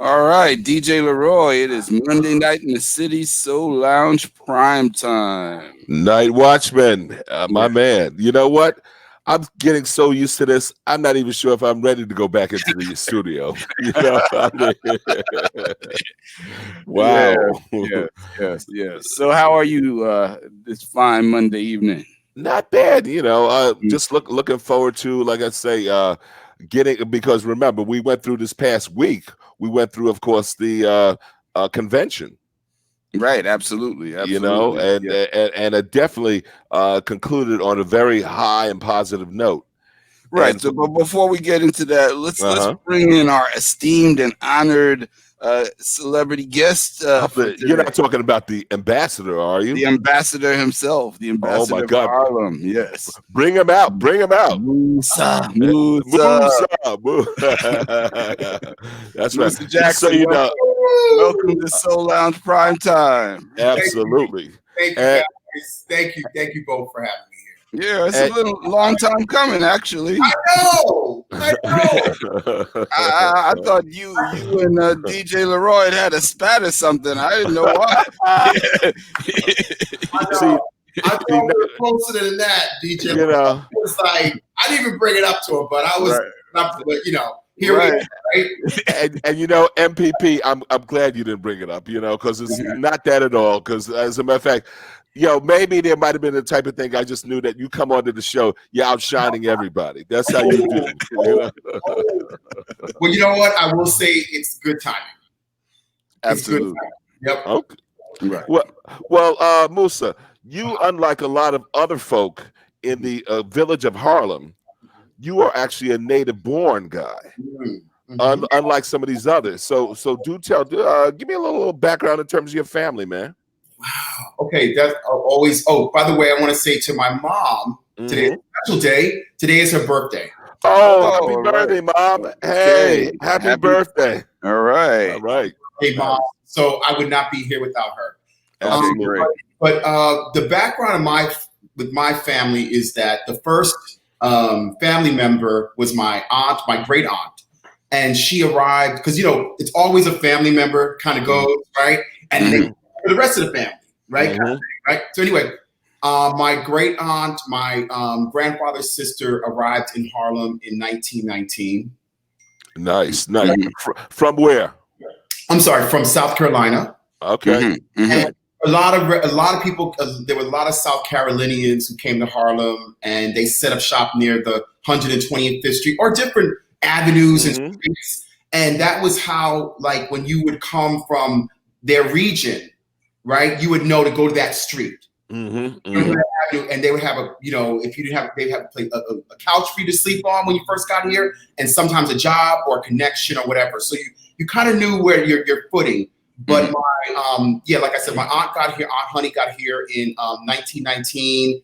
All right, DJ LeRoy. It is Monday night in the City Soul Lounge prime time. NightWatchman, my man. You know what? I'm getting so used to this. I'm not even sure if I'm ready to go back into the studio. You know, wow. Yes. So, how are you this fine Monday evening? Not bad. Just looking forward to, like I say, getting, because remember, we went through this past week. We went through, of course, the convention. Right, absolutely. And it definitely concluded on a very high and positive note. Right. So, but before we get into that, let's bring in our esteemed and honored celebrity guest. You're not talking about the ambassador, are you? The ambassador himself, the ambassador oh my God. of Harlem. Yes. Bring him out. Musa. That's right. Musa Jackson. So, you know, welcome to Soul Lounge Prime Time. Absolutely. Thank you, guys. Thank you both for having me here. Yeah, it's a long time coming, actually. I know. I thought you and DJ LeRoy had a spat or something. I didn't know why. I thought we were closer than that, DJ. It was like, I didn't even bring it up to him, but I was, but here we are, right? and MPP, I'm glad you didn't bring it up, because it's not that at all. Because as a matter of fact, maybe there might have been the type of thing. I just knew that you come onto the show, you're outshining everybody. That's how you do. Well, you know what? I will say it's good timing. Absolutely. Yep. Okay. Right. Well, Musa, you, unlike a lot of other folk in the village of Harlem, you are actually a native-born guy, unlike some of these others. So do tell. Give me a little background in terms of your family, man. Wow. Okay. That's always. Oh, by the way, I want to say to my mom, today is a special day. Today is her birthday. Oh, happy birthday, Mom! Hey, happy birthday! All right. Hey, Mom. So I would not be here without her. Great. But the background of my family is that the first family member was my aunt, my great aunt, and she arrived because it's always a family member kind of goes right, and then for the rest of the family, right? Right. So anyway, my great aunt, my grandfather's sister, arrived in Harlem in 1919. Nice. From where? I'm sorry, from South Carolina. Okay. And a lot of people. There were a lot of South Carolinians who came to Harlem, and they set up shop near the 125th Street or different avenues and streets. And that was how, like, when you would come from their region, right, you would know to go to that street. And they would have if you didn't have, they'd have a couch for you to sleep on when you first got here, and sometimes a job or a connection or whatever. So you kind of knew where your footing. But like I said, my aunt got here. Aunt Honey got here in 1919.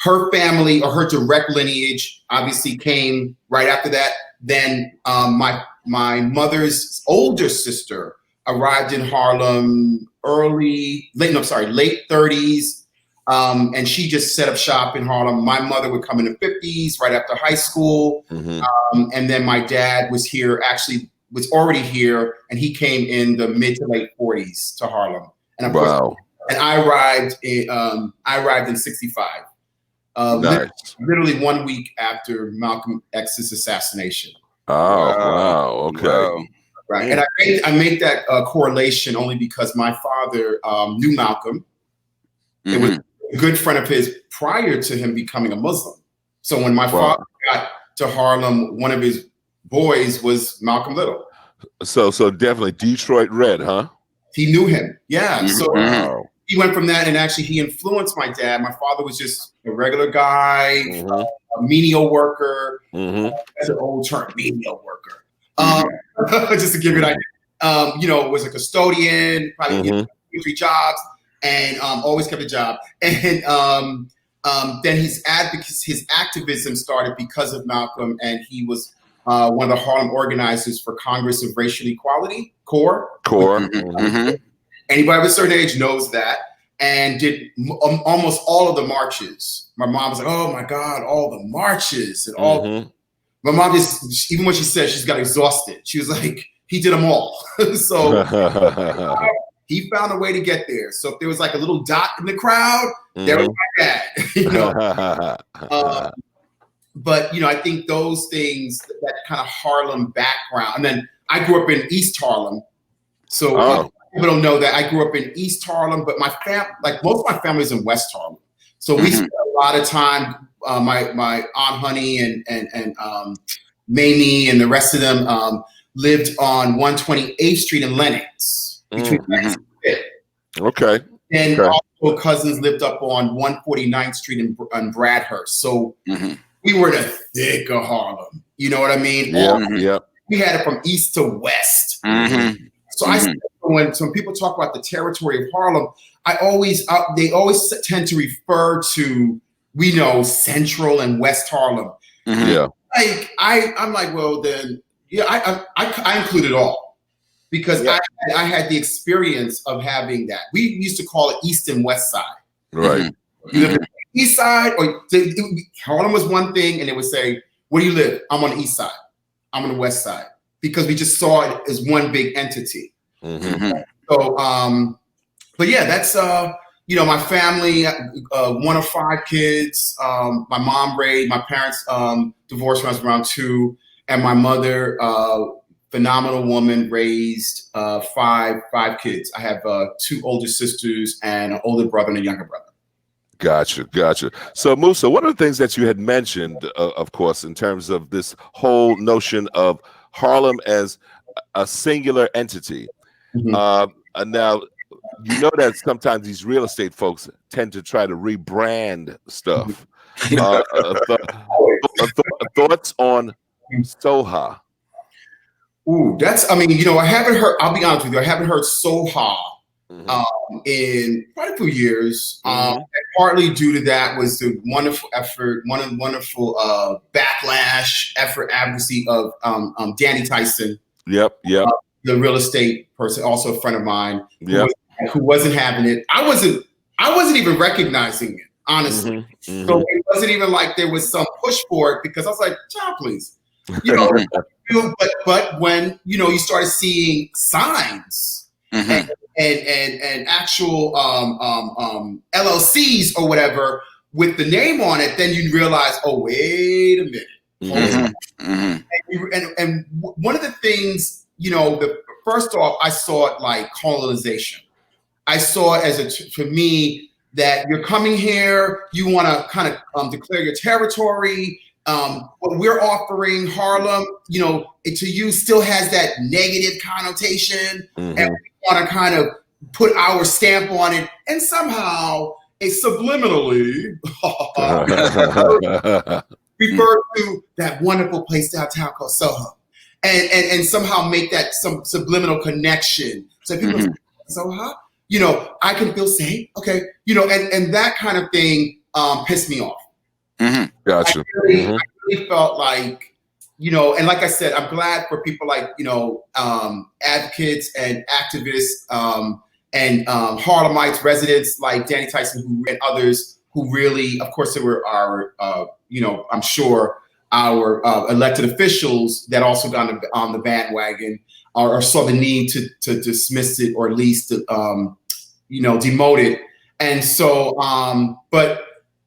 Her family, or her direct lineage, obviously came right after that. Then my mother's older sister arrived in Harlem late 30s, and she just set up shop in Harlem. My mother would come in the 50s, right after high school, and then my dad was here. Actually, was already here, and he came in the mid to late 40s to Harlem. And of course, I arrived in 65. Nice. Literally 1 week after Malcolm X's assassination. Oh, wow. Okay. Wow. Right. And I make that correlation only because my father knew Malcolm. It was a good friend of his prior to him becoming a Muslim. So when my father got to Harlem, one of his boys was Malcolm Little. So definitely Detroit Red, huh? He knew him. Yeah. So he went from that, and actually he influenced my dad. My father was just a regular guy, a menial worker. That's an old term, menial worker. Just to give you an idea, was a custodian, probably 3 jobs, and always kept a job. And then his activism started because of Malcolm, and he was one of the Harlem organizers for Congress of Racial Equality, CORE. Anybody of a certain age knows that, and did almost all of the marches. My mom was like, "Oh my God, all the marches and all." My mom just, even when she said she's got exhausted, she was like, he did them all. So he found a way to get there. So if there was like a little dot in the crowd, there was my dad. You know? But you know, I think those things, that kind of Harlem background, and then I grew up in East Harlem, so people don't know that I grew up in East Harlem, but my like most of my family is in West Harlem, so we spent a lot of time. My Aunt Honey and Mamie and the rest of them lived on 128th Street in Lenox. Between okay. And also cousins lived up on 149th Street in Bradhurst. So we were the thick of Harlem. You know what I mean? Yeah. We had it from east to west. So I when people talk about the territory of Harlem, they always tend to refer to, we know, Central and West Harlem. Yeah. Like I'm like, well then, yeah, I include it all. Because I had the experience of having that. We used to call it East and West Side. Right. You live on the East Side, or Harlem was one thing, and they would say, "Where do you live?" I'm on the East Side. I'm on the West Side, because we just saw it as one big entity. So, but yeah, that's you know, my family. One of 5 kids. My mom raised. My parents divorced when I was around 2, and my mother. Phenomenal woman, raised 5 kids. I have 2 older sisters and an older brother and a younger brother. Gotcha. So Musa, one of the things that you had mentioned, of course, in terms of this whole notion of Harlem as a singular entity. Now, you know that sometimes these real estate folks tend to try to rebrand stuff. Thoughts on Soha? Ooh, I mean, you know, I haven't heard, I'll be honest with you, I haven't heard Soha in quite a few years. And partly due to that was the wonderful effort, wonderful backlash, advocacy of Danny Tyson. Yep. The real estate person, also a friend of mine, who wasn't having it. I wasn't even recognizing it, honestly. So it wasn't even like there was some push for it, because I was like, child, please. You know, but when, you know, you started seeing signs and actual LLCs or whatever with the name on it, then you realize, oh, wait a minute. And one of the things, you know, first off, I saw it like colonization. I saw it as for me, that you're coming here, you want to kind of declare your territory. What we're offering, Harlem, you know, to you still has that negative connotation, and we want to kind of put our stamp on it, and somehow subliminally refer to that wonderful place downtown called Soho, and somehow make that some subliminal connection. So people say, Soho, you know, I can feel safe, okay, you know, and that kind of thing pissed me off. Gotcha. I really felt like, you know, and like I said, I'm glad for people like, you know, advocates and activists and Harlemites, residents like Danny Tyson and others who really, of course, there were our, you know, I'm sure our elected officials that also got on the bandwagon or saw the need to dismiss it, or at least, you know, demote it. And so, but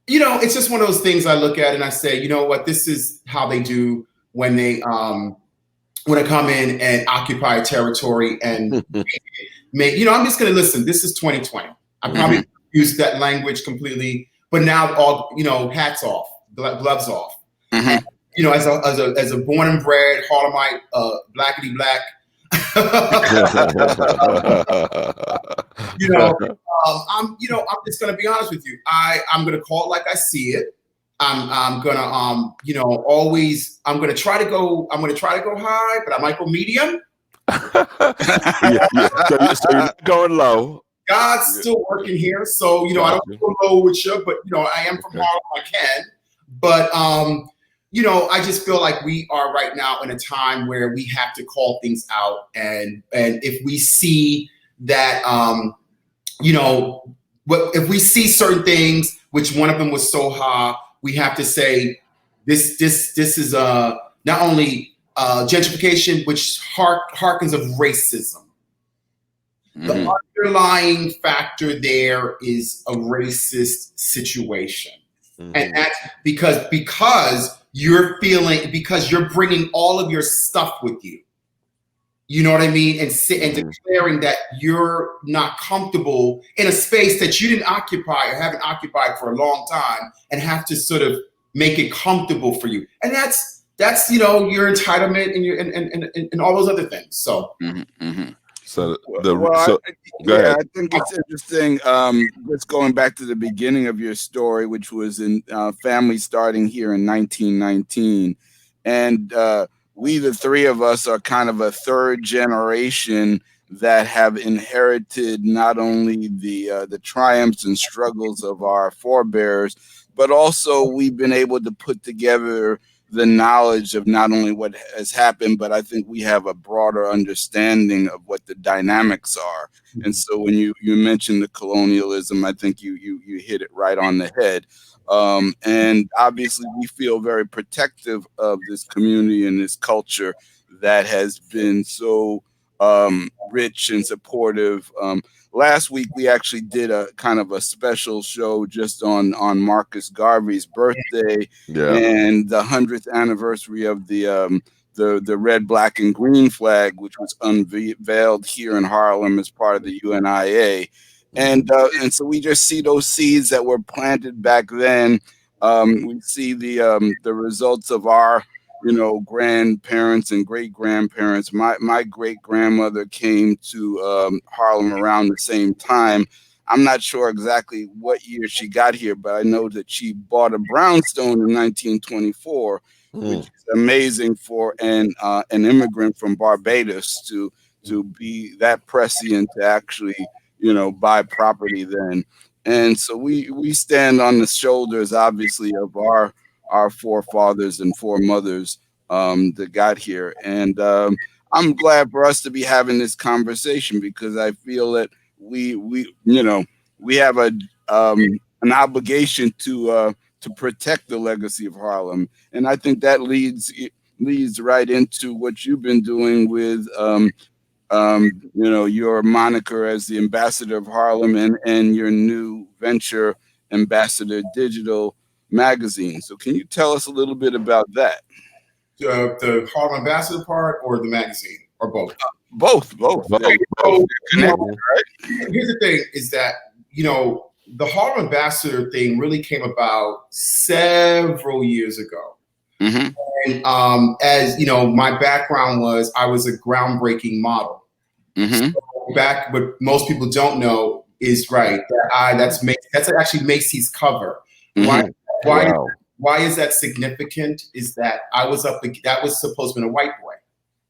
you know, it's just one of those things I look at and I say, you know what, this is how they do when they come in and occupy a territory and make, you know, I'm just going to listen. This is 2020. I probably used that language completely, but now all, you know, hats off, gloves off. And, you know, as a born and bred Harlemite, blackity black, you know, I'm just going to be honest with you. I'm going to call it like I see it. I'm going to, you know, always, I'm going to try to go high, but I might go medium. So you're going low. God's still working here. So, you know, I don't go low with you, but, you know, I am from Harlem, I can. But, you know, I just feel like we are right now in a time where we have to call things out. And if we see that, you know, if we see certain things, which one of them was Soha, we have to say this is not only gentrification, which harkens of racism. The underlying factor there is a racist situation. And that's because you're bringing all of your stuff with you. You know what I mean? And declaring that you're not comfortable in a space that you didn't occupy or haven't occupied for a long time, and have to sort of make it comfortable for you. And that's your entitlement and all those other things. So. So go ahead. I think it's interesting. Just going back to the beginning of your story, which was in family starting here in 1919, and we, the three of us, are kind of a third generation that have inherited not only the triumphs and struggles of our forebears, but also we've been able to put together the knowledge of not only what has happened, but I think we have a broader understanding of what the dynamics are. And so when you mentioned the colonialism, I think you hit it right on the head. And obviously we feel very protective of this community and this culture that has been so rich and supportive. Last week, we actually did a kind of a special show just on Marcus Garvey's birthday and the 100th anniversary of the red, black, and green flag, which was unveiled here in Harlem as part of the UNIA. And so we just see those seeds that were planted back then. We see the results of our grandparents and great grandparents. My great grandmother came to Harlem around the same time. I'm not sure exactly what year she got here, but I know that she bought a brownstone in 1924, which is amazing for an immigrant from Barbados to be that prescient to actually buy property then. And so we stand on the shoulders, obviously, of our forefathers and foremothers that got here. And I'm glad for us to be having this conversation, because I feel that we have an obligation to protect the legacy of Harlem. And I think that leads right into what you've been doing with your moniker as the ambassador of Harlem and your new venture, Ambassador Digital Magazine. So can you tell us a little bit about that? The Harlem Ambassador part, or the magazine, or both? Both. Okay, Both. Connected, right? Here's the thing: is that the Harlem Ambassador thing really came about several years ago. And as you know, my background was I was a groundbreaking model. So back, what most people don't know is that's actually Macy's cover. Why is that significant? Is that that was supposed to be a white boy.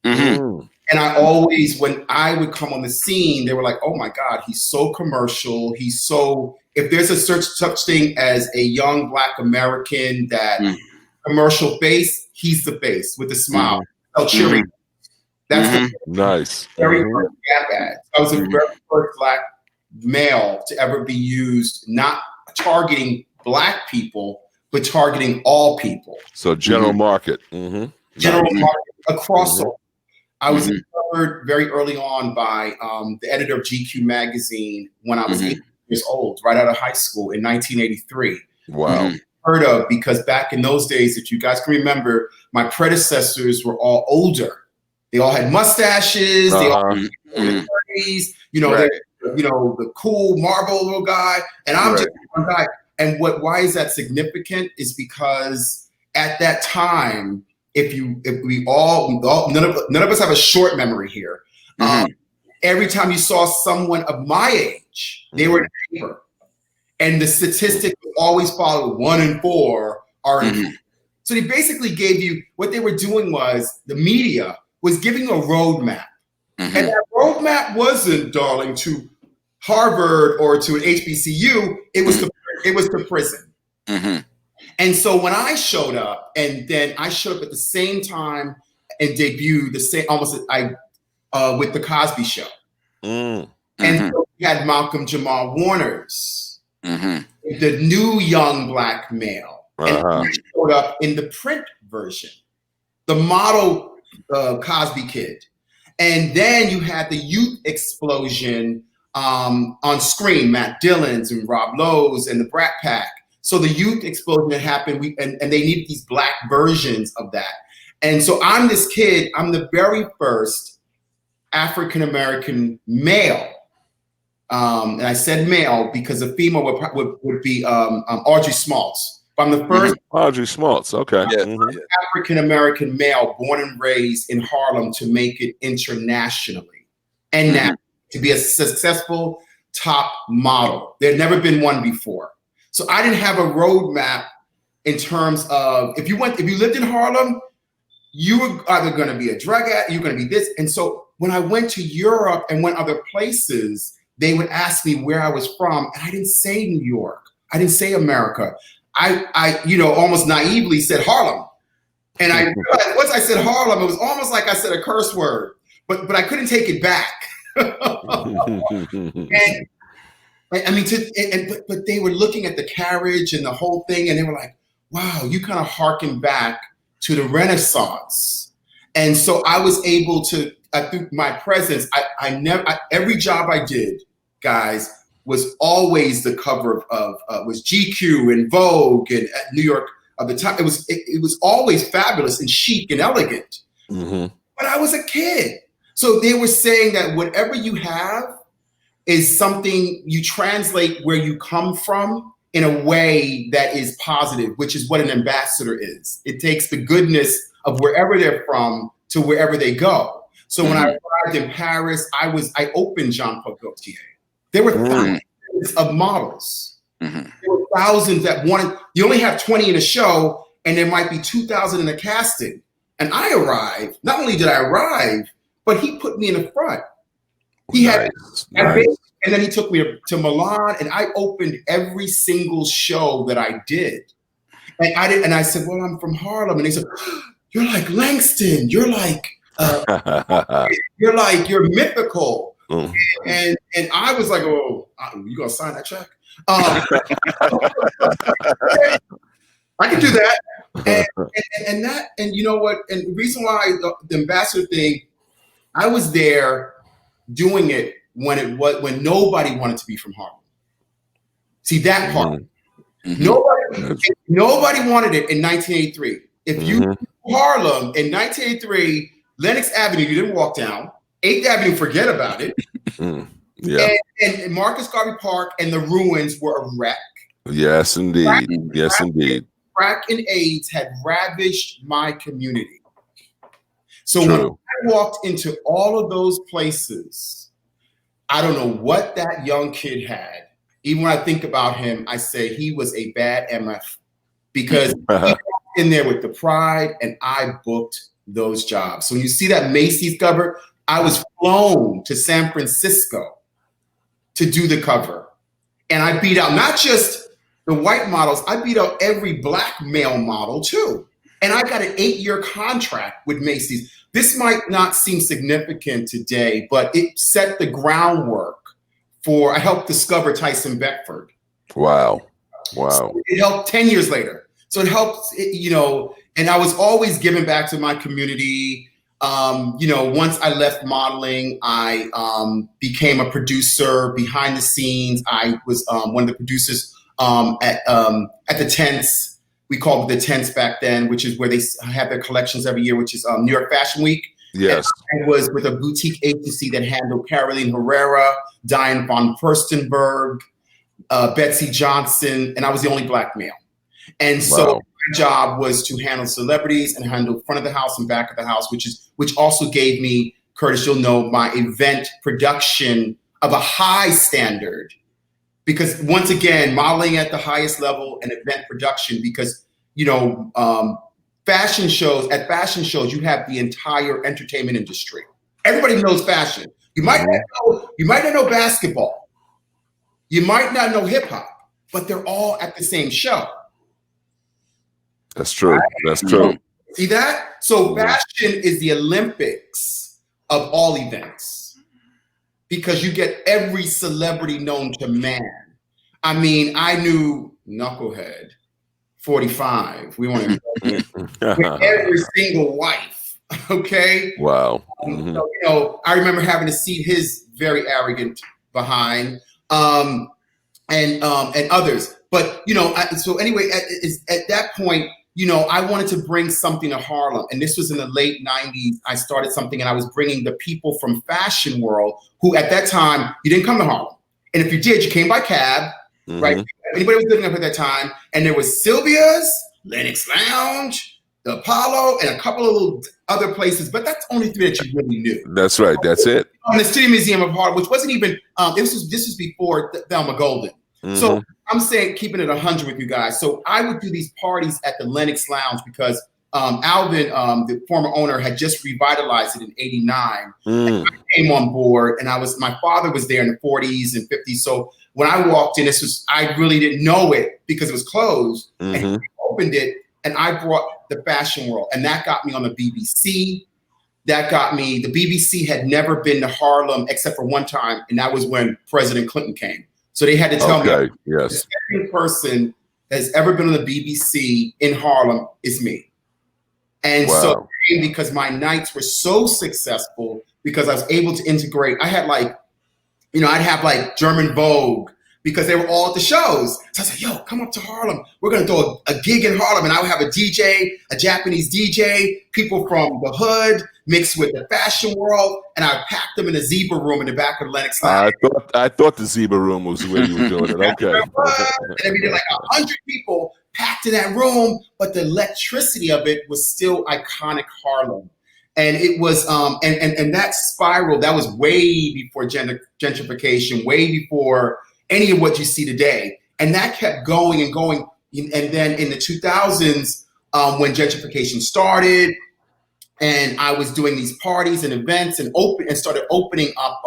And I always, when I would come on the scene, they were like, "Oh my God, he's so commercial. He's so." If there's a such thing as a young Black American that commercial face, he's the face with the smile. Oh, cheery. That's nice. Very first Gap ad. I was the very first Black male to ever be used, not targeting Black people, but targeting all people. So general market. General market, a crossover. I was discovered very early on by the editor of GQ magazine when I was 8 years old, right out of high school in 1983. Wow. Heard of, because back in those days, if you guys can remember, my predecessors were all older. They all had mustaches. They all had 30s, the cool Marlboro little guy. And I'm just one guy. And why is that significant is because at that time, none of us have a short memory here. Every time you saw someone of my age, they were in the paper. And the statistic was always followed: 1 in 4 are in paper. So they basically gave you, what they were doing was, the media was giving a roadmap. And that roadmap wasn't, darling, to Harvard or to an HBCU. It was to prison. And so when I showed up, and then I showed up at the same time and debuted with the Cosby Show. And so we had Malcolm Jamal Warner's, the new young Black male. And I showed up in the print version. The model Cosby Kid. And then you had the youth explosion on screen, Matt Dillon's and Rob Lowe's and the Brat Pack. So the youth explosion that happened, and they needed these black versions of that. And so I'm this kid, I'm the very first African-American male. And I said male because a female would be Audrey Smaltz. But I'm the first Audrey Smaltz, okay. African-American male born and raised in Harlem to make it internationally and now to be a successful top model. There had never been one before. So I didn't have a roadmap in terms of if you lived in Harlem, you were either going to be a drug addict, you're going to be this. And so when I went to Europe and went other places, they would ask me where I was from, and I didn't say New York. I didn't say America. I almost naively said Harlem. And I realized once I said Harlem, it was almost like I said a curse word, but I couldn't take it back. And I mean, but they were looking at the carriage and the whole thing, and they were like, wow, you kind of harken back to the Renaissance. And so I was able to, through my presence, every job I did, guys, was always the cover of was GQ and Vogue and New York of the time. It was always fabulous and chic and elegant. But I was a kid. So they were saying that whatever you have is something you translate where you come from in a way that is positive, which is what an ambassador is. It takes the goodness of wherever they're from to wherever they go. So when I arrived in Paris, I opened Jean Paul Gaultier. There were thousands of models. There were thousands that wanted, you only have 20 in a show and there might be 2,000 in a casting. And I arrived, not only did I arrive, but he put me in the front. He had, and then he took me to Milan and I opened every single show that I did. And I said, well, I'm from Harlem. And they said, you're like Langston. You're like, you're mythical. And I was like, oh, you gonna sign that check? I can do that. And you know what? And the reason why the ambassador thing, I was there doing it when nobody wanted to be from Harlem. See that part. Nobody wanted it in 1983. If you were in Harlem in 1983, Lenox Avenue, you didn't walk down. 8th Avenue, forget about it. And Marcus Garvey Park and the ruins were a wreck. Yes, indeed. Indeed. Crack and AIDS had ravished my community. So when I walked into all of those places, I don't know what that young kid had. Even when I think about him, I say he was a bad MF because he walked in there with the pride and I booked those jobs. So when you see that Macy's cover, I was flown to San Francisco to do the cover. And I beat out not just the white models, I beat out every black male model too. And I got an 8-year contract with Macy's. This might not seem significant today, but it set the groundwork I helped discover Tyson Beckford. Wow. So it helped 10 years later. So it helped, and I was always giving back to my community. Once I left modeling, I became a producer behind the scenes. I was one of the producers at the Tents. We called it the Tents back then, which is where they have their collections every year, which is New York Fashion Week. Yes. And I was with a boutique agency that handled Caroline Herrera, Diane von Furstenberg, Betsy Johnson, and I was the only black male. And so my job was to handle celebrities and handle front of the house and back of the house, which also gave me, Curtis, you'll know, my event production of a high standard. Because once again, modeling at the highest level and event production, because, fashion shows, you have the entire entertainment industry. Everybody knows fashion. You might not know basketball. You might not know hip hop, but they're all at the same show. That's true. Right? That's true. See that? So fashion is the Olympics of all events because you get every celebrity known to man. I mean, I knew Knucklehead, 45. We want to with every single wife Okay. Wow. So, you know, I remember having to see his very arrogant behind, and others. But you know, so anyway, at that point, you know, I wanted to bring something to Harlem, and this was in the late '90s. I started something, and I was bringing the people from fashion world who, at that time, you didn't come to Harlem, and if you did, you came by cab, right? Anybody was living up at that time, and there was Sylvia's, Lennox Lounge, the Apollo, and a couple of little other places, but that's only three that you really knew. That's right. That's it. On the City Museum of Harlem, which wasn't even, this was before Thelma Golden. So I'm saying, keeping it 100 with you guys. So I would do these parties at the Lennox Lounge because Alvin, the former owner, had just revitalized it in '89. And I came on board, and my father was there in the 40s and 50s. So when I walked in, I really didn't know it because it was closed. And he opened it, and I brought the fashion world, and that got me on the BBC. That got me, the BBC had never been to Harlem except for one time, and that was when President Clinton came. So they had to tell me, yes, the second person that's ever been on the BBC in Harlem is me. And so because my nights were so successful, because I was able to integrate, I had like, you know, I'd have like German Vogue, because they were all at the shows. So I said, yo, come up to Harlem. We're going to do a gig in Harlem. And I would have a DJ, a Japanese DJ, people from the hood mixed with the fashion world. And I packed them in a zebra room in the back of Lennox Lounge. I thought the zebra room was where you were doing it. Okay. And we did like 100 people packed in that room. But the electricity of it was still iconic Harlem. And it was, and that spiral, that was way before gentrification, way before any of what you see today. And that kept going and going. And then in the 2000s, when gentrification started, and I was doing these parties and events and started opening up,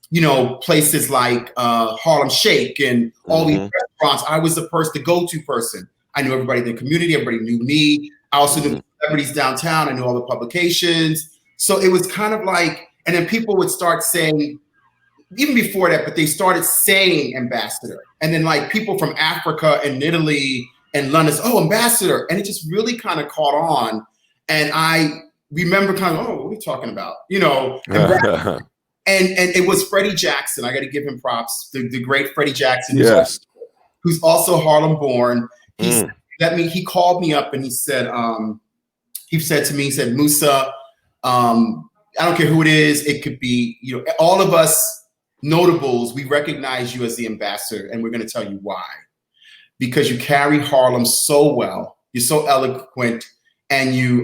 you know, places like Harlem Shake and all these restaurants, I was the the go-to person. I knew everybody in the community, everybody knew me. I also knew the celebrities downtown, I knew all the publications. So it was kind of like, and then people would start saying, even before that, but they started saying ambassador. And then like people from Africa and Italy and London, oh, ambassador. And it just really kind of caught on. And I remember kind of, oh, what are we talking about? You know, and it was Freddie Jackson. I got to give him props. The great Freddie Jackson, who's also Harlem born. He called me up and he said to me, he said, Musa, I don't care who it is. It could be, you know, all of us notables, we recognize you as the ambassador, and we're going to tell you why. Because you carry Harlem so well, you're so eloquent, and you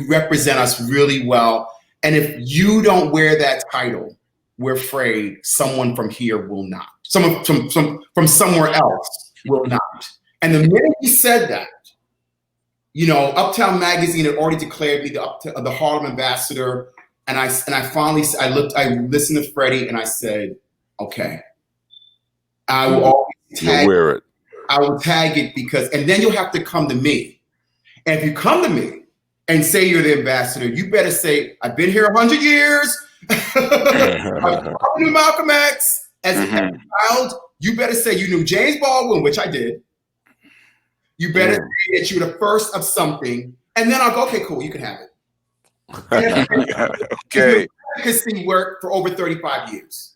represent us really well. And if you don't wear that title, we're afraid someone from here will not. Someone from somewhere else will not. And the minute he said that, you know, Uptown Magazine had already declared me the Harlem Ambassador. And I finally, I listened to Freddie and I said, okay, I will always tag it. I will tag it because, and then you'll have to come to me. And if you come to me and say you're the ambassador, you better say, I've been here 100 years. I knew Malcolm X as a child. You better say you knew James Baldwin, which I did. You better say that you were the first of something. And then I'll go, okay, cool, you can have it. Okay. Advocacy work for over 35 years.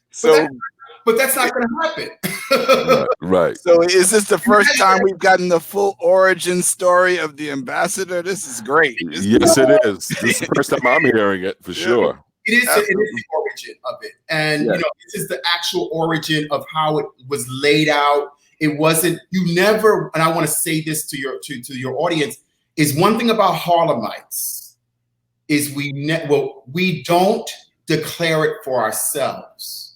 But that's not going to happen. Right. So is this the first time we've gotten the full origin story of the ambassador? This is great. Yes, it is. This is the first time I'm hearing it for sure. It is the origin of it. And, you know, this is the actual origin of how it was laid out. It wasn't, you never, and I want to say this to your audience, is one thing about Harlemites is we don't declare it for ourselves.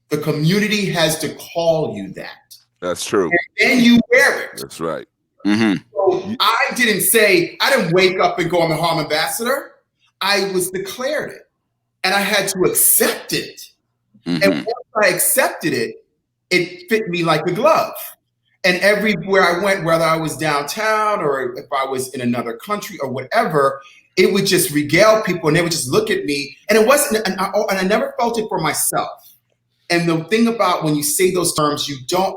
The community has to call you that. That's true. And then you wear it. That's right. So I didn't wake up and go, I'm a Harlem Ambassador. I was declared it. And I had to accept it. And once I accepted it, it fit me like a glove. And everywhere I went, whether I was downtown or if I was in another country or whatever, it would just regale people and they would just look at me. And it wasn't, and I never felt it for myself. And the thing about when you say those terms,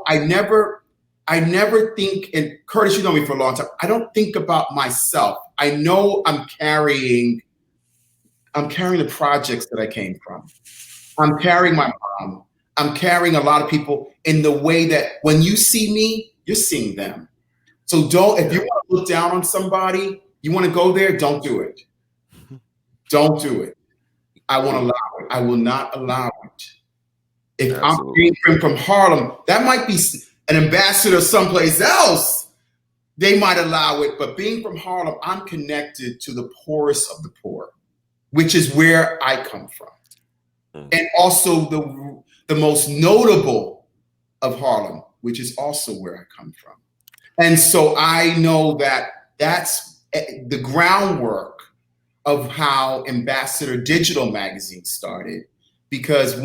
I never I never think, and Curtis, you know me for a long time, I don't think about myself. I know I'm carrying the projects that I came from. I'm carrying my mom. I'm carrying a lot of people in the way that when you see me, you're seeing them. So if you want to look down on somebody, you want to go there, don't do it. Don't do it. I won't allow it. I will not allow it. If I'm being from Harlem, that might be an ambassador someplace else. They might allow it, but being from Harlem, I'm connected to the poorest of the poor, which is where I come from. And also the most notable of Harlem, which is also where I come from. And so I know that that's the groundwork of how Ambassador Digital Magazine started, because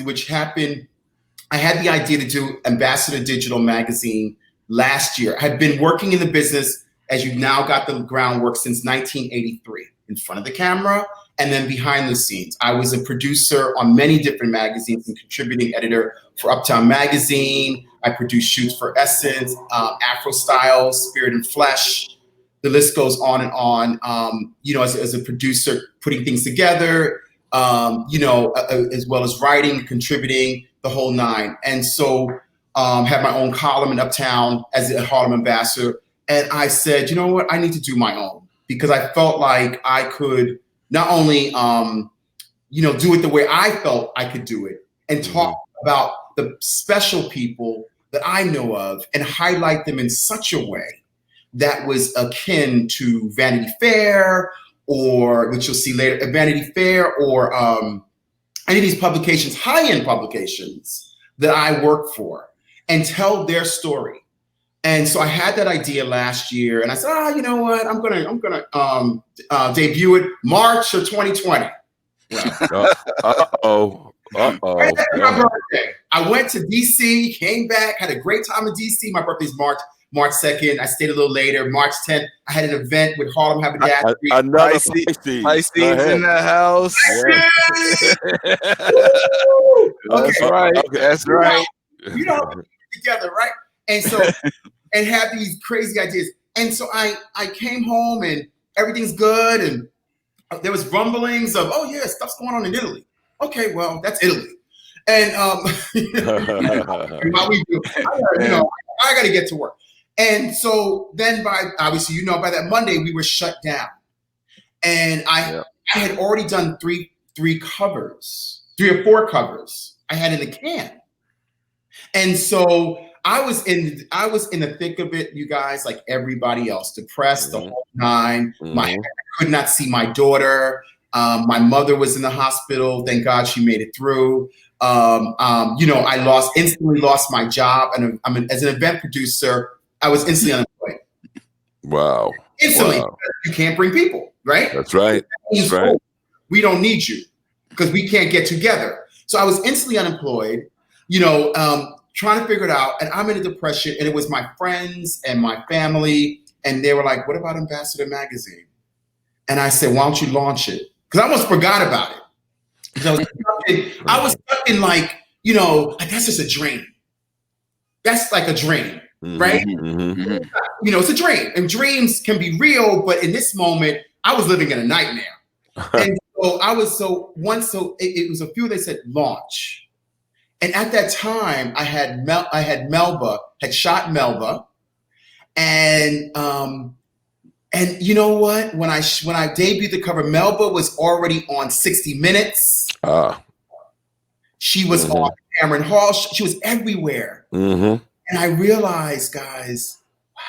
which happened, I had the idea to do Ambassador Digital Magazine last year. I've been working in the business, as you've now got the groundwork, since 1983, in front of the camera and then behind the scenes. I was a producer on many different magazines and contributing editor for Uptown Magazine. I produced shoots for Essence, Afro Styles, Spirit and Flesh. The list goes on and on. As a producer, putting things together, as well as writing, contributing, the whole nine. And so had my own column in Uptown as a Harlem Ambassador. And I said, you know what, I need to do my own, because I felt like I could not only, do it the way I felt I could do it, and talk about the special people that I know of and highlight them in such a way that was akin to Vanity Fair, or, which you'll see later, Vanity Fair, or any of these publications, high-end publications that I work for, and tell their story. And so I had that idea last year, and I said, you know what? I'm gonna debut it March of 2020. Uh-oh. My birthday. I went to DC, came back, had a great time in DC. My birthday's March 2nd. I stayed a little later. March 10th, I had an event with Harlem Ambassador. Another Pisces in the house. That's right. Okay. That's right. You know, together, right? And so, and have these crazy ideas. And so I came home and everything's good. And there was rumblings of, stuff's going on in Italy. Okay, well, that's Italy. And how we do. I got to get to work. And so then by that Monday, we were shut down. And I had already done three or four covers I had in the can. And so I was in the thick of it, you guys, like everybody else, depressed, the whole nine. I could not see my daughter. My mother was in the hospital. Thank God she made it through. I instantly lost my job. And as an event producer, I was instantly unemployed. Wow. Instantly. Wow. You can't bring people, right? That's right. That's right. We don't need you because we can't get together. So I was instantly unemployed, trying to figure it out. And I'm in a depression. And it was my friends and my family. And they were like, what about Ambassador Magazine? And I said, why don't you launch it? Because I almost forgot about it. I was stuck in like that's just a dream. That's like a dream, right? It's a dream. And dreams can be real, but in this moment, I was living in a nightmare. And so it was a few that said launch. And at that time, I had shot Melba. And you know what? When I debuted the cover, Melba was already on 60 Minutes. She was on Cameron Hall. She was everywhere. And I realized, guys, wow,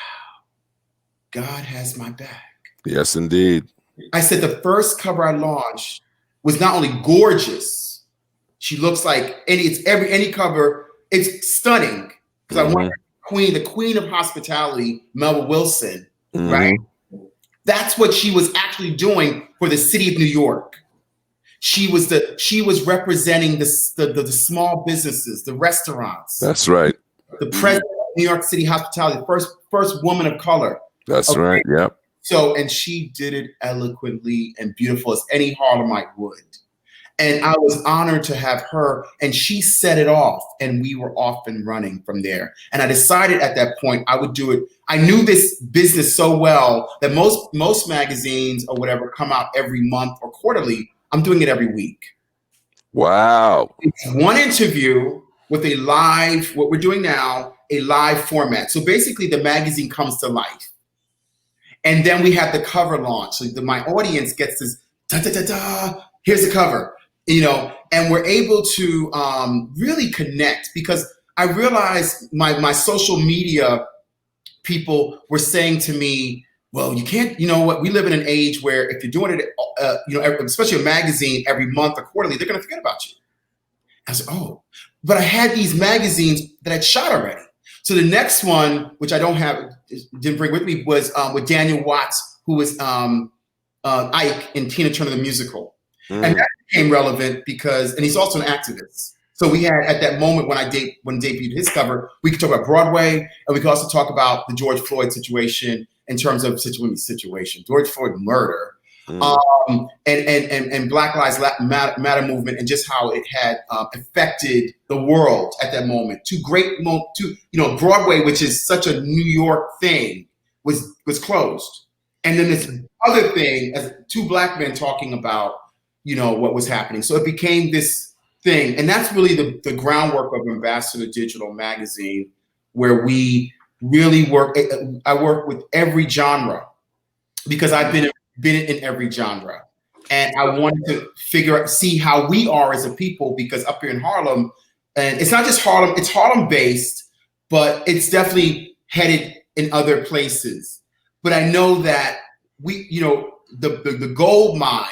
God has my back. Yes, indeed. I said the first cover I launched was not only gorgeous. She looks like any cover. It's stunning because I wanted the queen of hospitality, Melba Wilson, right? That's what she was actually doing for the city of New York. She was representing the small businesses, the restaurants. That's right. The president of New York City Hospitality, first woman of color. That's right. Yep. So, and she did it eloquently and beautiful as any Harlemite would. And I was honored to have her, and she set it off, and we were off and running from there. And I decided at that point I would do it. I knew this business so well that most magazines or whatever come out every month or quarterly. I'm doing it every week. Wow. It's one interview with a live, what we're doing now, a live format. So basically the magazine comes to life. And then we have the cover launch. So my audience gets this, da, da, da, da, here's the cover. And we're able to really connect, because I realized my social media people were saying to me, well, you can't, we live in an age where if you're doing it, especially a magazine every month or quarterly, they're going to forget about you. I said, oh, but I had these magazines that I'd shot already. So the next one, which I didn't bring with me, was with Daniel Watts, who was Ike in Tina Turner the Musical. And that became relevant and he's also an activist. So we had, at that moment when debuted his cover, we could talk about Broadway, and we could also talk about the George Floyd situation in terms of George Floyd murder, and Black Lives Matter movement, and just how it had affected the world at that moment. Broadway, which is such a New York thing, was closed. And then this other thing, as two Black men talking about, what was happening. So it became this thing. And that's really the groundwork of Ambassador Digital Magazine, where we really I work with every genre, because I've been in every genre. And I wanted to see how we are as a people, because up here in Harlem, and it's not just Harlem, it's Harlem based, but it's definitely headed in other places. But I know that the gold mine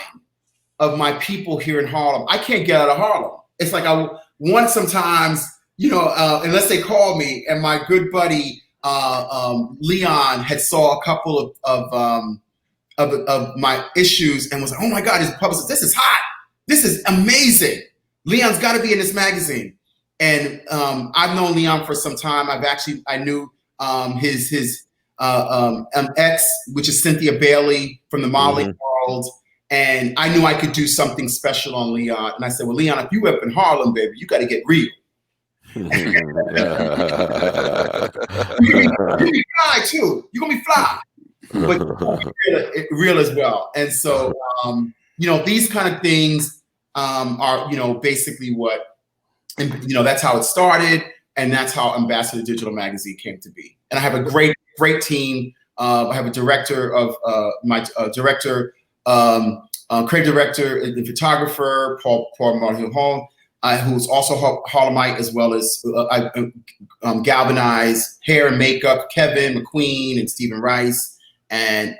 of my people here in Harlem, I can't get out of Harlem. It's like I want sometimes, unless they call me, and my good buddy Leon had saw a couple of my issues and was like, oh my God, his publicist, this is hot. This is amazing. Leon's got to be in this magazine. And I've known Leon for some time. I knew his ex, which is Cynthia Bailey from the modeling world. And I knew I could do something special on Leon. And I said, well, Leon, if you up in Harlem, baby, you got to get real. You're going to be fly too. You're going to be fly. But real as well. And so, these kind of things are, basically what, and that's how it started. And that's how Ambassador Digital Magazine came to be. And I have a great team. I have a director creative director and photographer, Paul Marhul, who's also Harlemite, as well as Galvanize hair and makeup, Kevin McQueen and Stephen Rice, and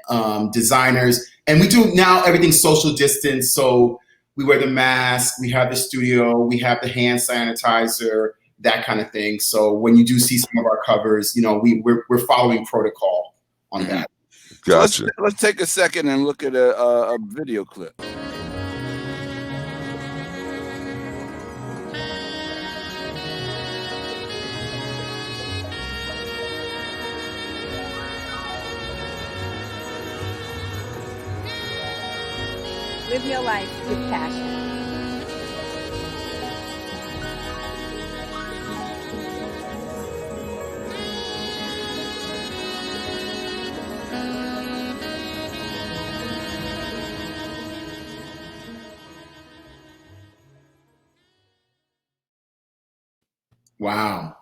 designers. And we do now everything social distance. So we wear the mask, we have the studio, we have the hand sanitizer, that kind of thing. So when you do see some of our covers, we're following protocol on that. Gotcha. So let's take a second and look at a video clip. Live your life with passion. Wow.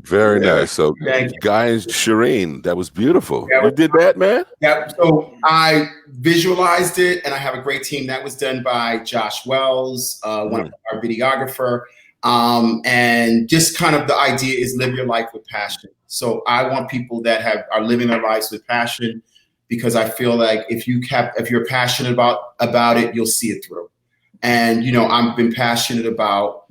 Very nice. So Guy and Shireen, that was beautiful. Yeah, you did that, man? Yeah. So I visualized it, and I have a great team. That was done by Josh Wells, one of our videographer. And just kind of the idea is live your life with passion. So I want people that are living their lives with passion, because I feel like if you're passionate about it, you'll see it through. And I've been passionate about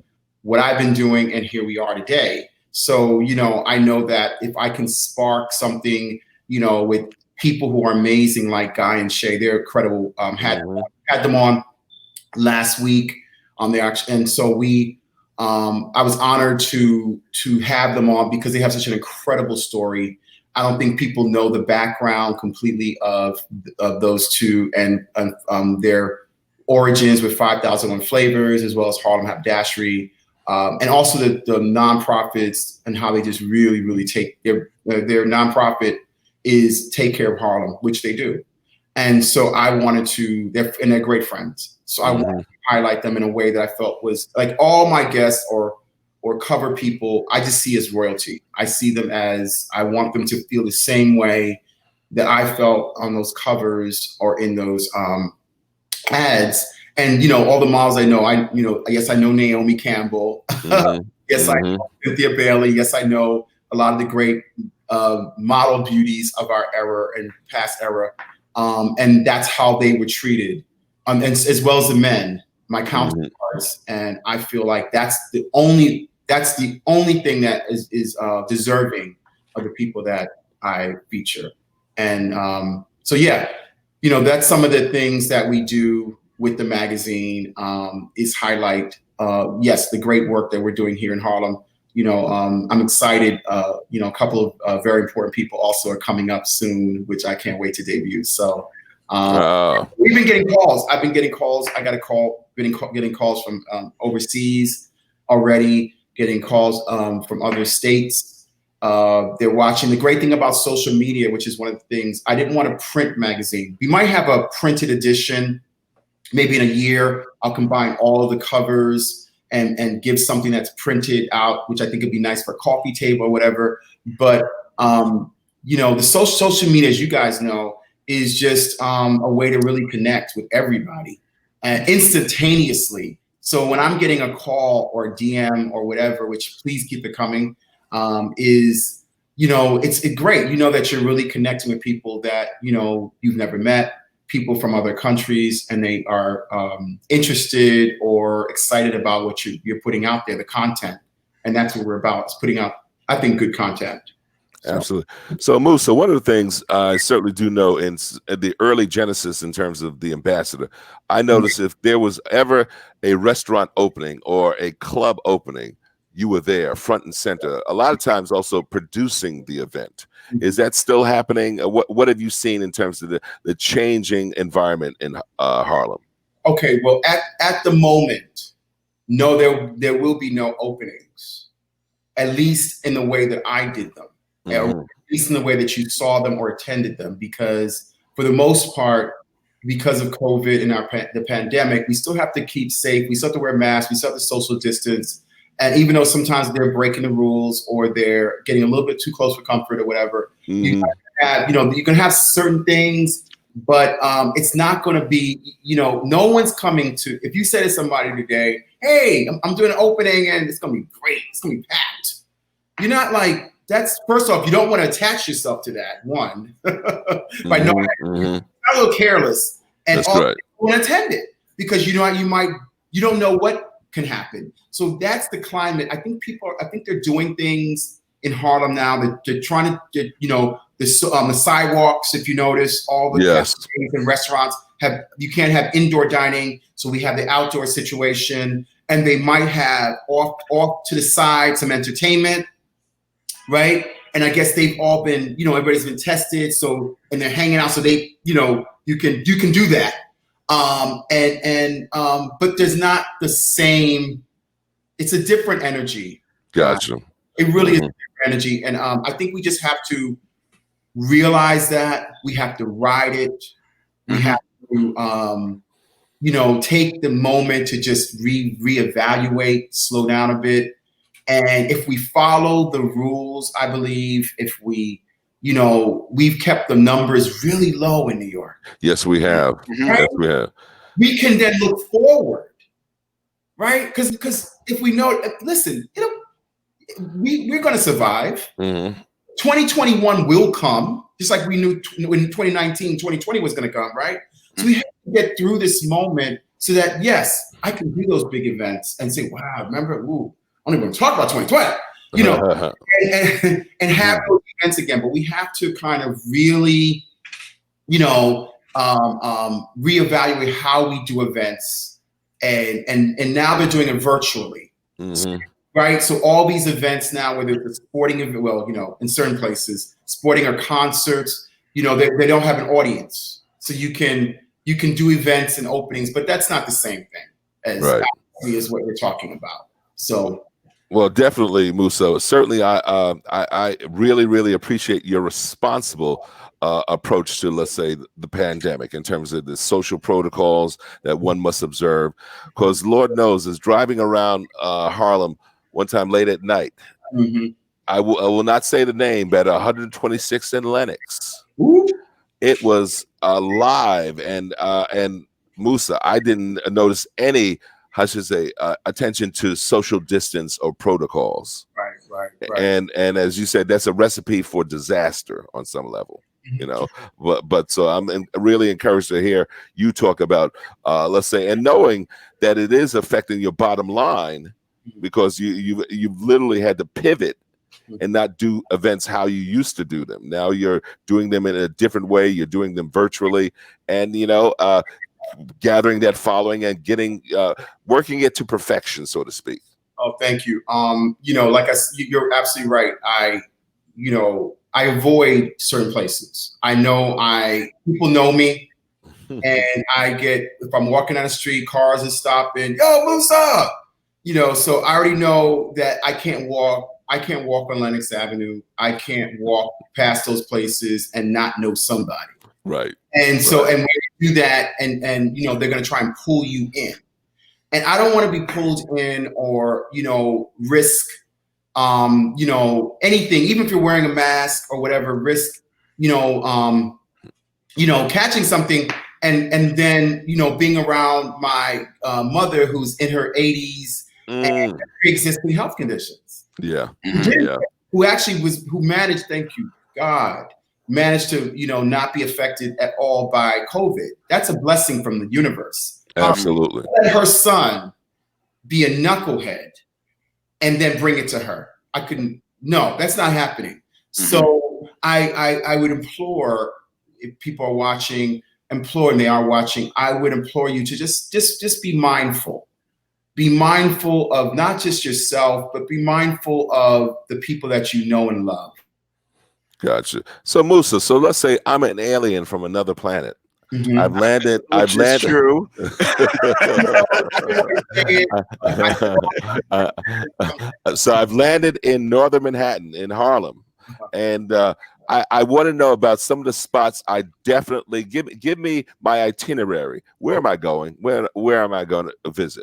what I've been doing, and here we are today. So, I know that if I can spark something, with people who are amazing, like Guy and Shay, they're incredible. Had them on last week on the action. And so I was honored to have them on, because they have such an incredible story. I don't think people know the background completely of those two and their Origins with 5,001 Flavors, as well as Harlem Haberdashery, and also the nonprofits and how they just really, really take their nonprofit is Take Care of Harlem, which they do. And so I wanted to, they're great friends. So I wanted to highlight them in a way that I felt was like all my guests or cover people, I just see as royalty. I see them as, I want them to feel the same way that I felt on those covers or in those ads. And, you know, all the models I know, yes, I know Naomi Campbell. Yes, I know Cynthia Bailey. Yes, I know a lot of the great model beauties of our era and past era. And that's how they were treated. And as well as the men, my counterparts. And I feel like that's the only thing that is deserving of the people that I feature. And so, yeah, you know, that's some of the things that we do with the magazine is highlight, yes, the great work that we're doing here in Harlem. You know, I'm excited. You know, a couple of very important people also are coming up soon, which I can't wait to debut. So we've been getting calls. I've been getting calls. I got a call, getting calls from overseas already, getting calls from other states. They're watching. The great thing about social media, which is one of the things, I didn't want a print magazine. We might have a printed edition. Maybe in a year, I'll combine all of the covers and give something that's printed out, which I think would be nice for a coffee table or whatever. But, you know, the social media, as you guys know, is just a way to really connect with everybody instantaneously. So when I'm getting a call or a DM or whatever, which please keep it coming, is, you know, it's great. You know that you're really connecting with people that, you know, you've never met, people from other countries, and they are interested or excited about what you're putting out there, the content. And that's what we're about, is putting out, I think, good content. Absolutely. So, Musa, one of the things I certainly do know in the early genesis in terms of the Ambassador, I noticed if there was ever a restaurant opening or a club opening, you were there front and center, a lot of times also producing the event. Is that still happening? What have you seen in terms of the changing environment in Harlem? Okay, well, at the moment, no, there will be no openings, at least in the way that I did them, or at least in the way that you saw them or attended them, because for the most part, because of COVID and the pandemic, we still have to keep safe. We still have to wear masks. We still have to social distance. And even though sometimes they're breaking the rules or they're getting a little bit too close for comfort or whatever, you can have certain things, but it's not going to be, you know, no one's coming to, if you say to somebody today, hey, I'm doing an opening and it's going to be great, it's going to be packed. You're not like, that's, first off, you don't want to attach yourself to that, one, by knowing you're a little careless, and also you want to attend it because you don't know what can happen. So that's the climate. I think they're doing things in Harlem now that they're trying to get, you know, the sidewalks, if you notice, all the cafes and restaurants you can't have indoor dining. So we have the outdoor situation, and they might have off to the side some entertainment, right? And I guess they've all been, you know, everybody's been tested. So, and they're hanging out. So they, you know, you can do that. But there's not the same, it's a different energy. Gotcha. It really is a different energy. And I think we just have to realize that we have to ride it. We have to, you know, take the moment to just reevaluate, slow down a bit. And if we follow the rules, I believe if we, you know, we've kept the numbers really low in New York. Yes, we have. Right? Yes, we have. We can then look forward, right? Because if we know, listen, you know, we're going to survive. 2021 will come, just like we knew when 2019, 2020 was going to come, right? So we have to get through this moment so that, yes, I can do those big events and say, wow, remember, I don't even want to talk about 2020, you know, and have those events again. But we have to kind of really, you know, reevaluate how we do events, and now they're doing it virtually, right? So all these events now, whether it's a sporting event, well, you know, in certain places, sporting or concerts, you know, they don't have an audience, so you can you can do events and openings, but that's not the same thing as what we're talking about. So. Well, definitely, Musa. Certainly, I really, really appreciate your responsible approach to, let's say, the pandemic in terms of the social protocols that one must observe. Because Lord knows, as driving around Harlem one time late at night, I will not say the name, but 126 in Lenox. It was alive, and Musa, I didn't notice any, I should say, attention to social distance or protocols. Right. And as you said, that's a recipe for disaster on some level, you know. But so I'm really encouraged to hear you talk about, let's say, and knowing that it is affecting your bottom line, because you've literally had to pivot and not do events how you used to do them. Now you're doing them in a different way. You're doing them virtually, and gathering that following and getting working it to perfection, so to speak. Oh, thank you. Like you're absolutely right. I avoid certain places. I know people know me, and if I'm walking down the street, cars are stopping. Yo, Musa! So I already know that I can't walk on Lenox Avenue. I can't walk past those places and not know somebody. Right. And so, and when you do that, and they're going to try and pull you in, and I don't want to be pulled in or risk, anything, even if you're wearing a mask or whatever, risk, catching something, and then being around my mother who's in her 80s and pre-existing health conditions. Yeah. Who managed, thank you, God, managed to, not be affected at all by COVID. That's a blessing from the universe. Absolutely. Let her son be a knucklehead and then bring it to her. No, that's not happening. So I would implore, if people are watching, and they are watching, I would implore you to just be mindful. Be mindful of not just yourself, but be mindful of the people that you know and love. Gotcha. So Musa, let's say I'm an alien from another planet. I've landed. True. So I've landed in northern Manhattan, in Harlem, and I want to know about some of the spots. I definitely give me my itinerary. Where am I going? Where am I going to visit?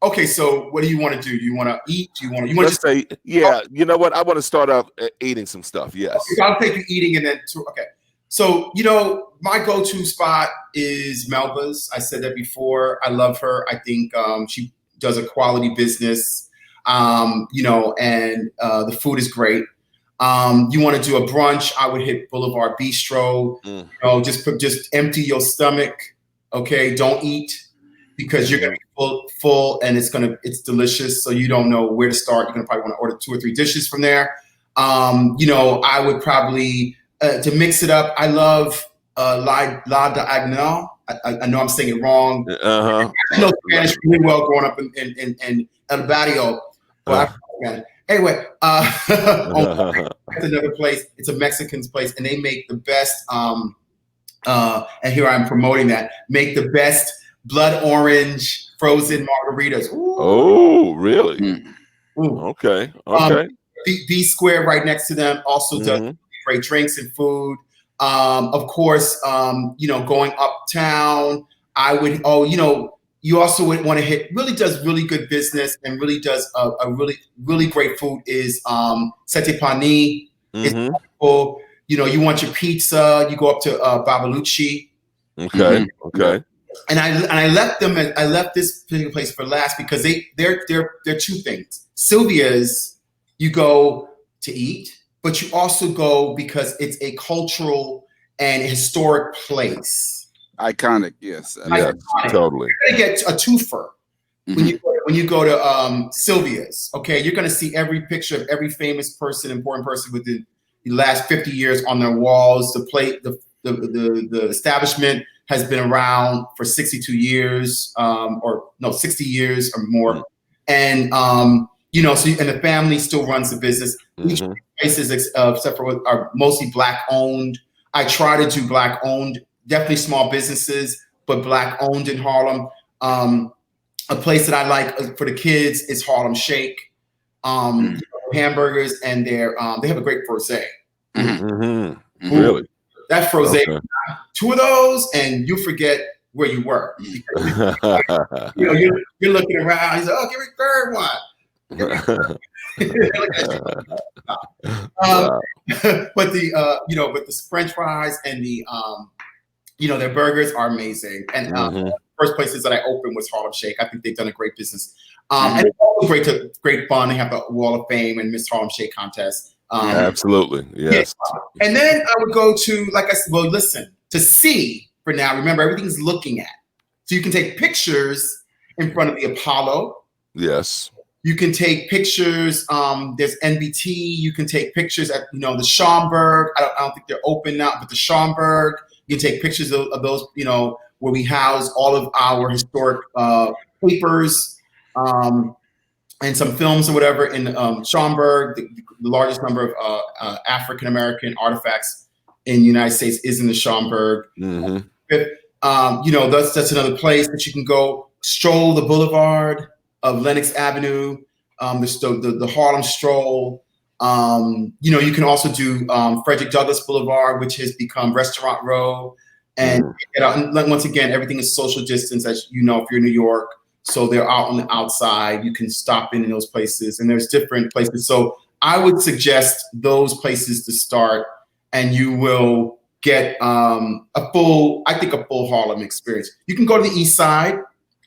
Okay, so what do you want to do? Do you want to eat? Do you want to just say, yeah, you know what? I want to start off eating some stuff. Yes. Okay, I'll take you eating and then okay. So, my go-to spot is Melba's. I said that before. I love her. I think she does a quality business, and the food is great. You want to do a brunch, I would hit Boulevard Bistro. Just empty your stomach. Okay, don't eat, because you're going to be full and it's delicious. So you don't know where to start. You're going to probably want to order 2 or 3 dishes from there. I would probably, to mix it up, I love La Diagonal. I know I'm saying it wrong. I know Spanish really well growing up in El Barrio. Anyway, that's another place. It's a Mexican's place, and they make the best, and here I'm promoting that, make the best blood orange frozen margaritas. Ooh. Oh, really? Ooh. Okay. B Square right next to them also does great drinks and food. Of course, going uptown, I would, you also would want to hit, really does really good business and really does a really, really great food is Sette Pani. It's wonderful. You want your pizza, you go up to Babalucci. Okay. And I left this particular place for last because they're 2 things. Sylvia's, you go to eat, but you also go because it's a cultural and historic place. Iconic, yes. Iconic. Totally. You're gonna get a twofer when you go to Sylvia's. Okay, you're gonna see every picture of every famous person, important person within the last 50 years on their walls. The establishment has been around for 62 years, 60 years or more, and and the family still runs the business. Each places, except for are mostly Black owned. I try to do Black owned, definitely small businesses, but Black owned in Harlem. A place that I like for the kids is Harlem Shake. Hamburgers, and they have a great frosé. Really? That frosé, two of those, and you forget where you were. You're looking around. He's like, "Oh, give me a third one." But the French fries and the their burgers are amazing. And first places that I opened was Harlem Shake. I think they've done a great business. And it's also great fun. They have the Wall of Fame and Miss Harlem Shake contest. Absolutely, yes. Yeah. And then I would go to, like I said, well, listen, to see for now. Remember, everything's looking at. So you can take pictures in front of the Apollo. Yes. You can take pictures. There's NBT. You can take pictures at the Schomburg. I don't think they're open now, but the Schomburg. You can take pictures of those. Where we house all of our historic papers. And some films or whatever in Schomburg. The largest number of African-American artifacts in the United States is in the Schomburg. That's another place that you can go stroll the boulevard of Lenox Avenue, the Harlem Stroll. You can also do Frederick Douglass Boulevard, which has become Restaurant Row. And once again, everything is social distance, as you know, if you're in New York. So they're out on the outside. You can stop in those places, and there's different places. So I would suggest those places to start, and you will get a full Harlem experience. You can go to the East Side.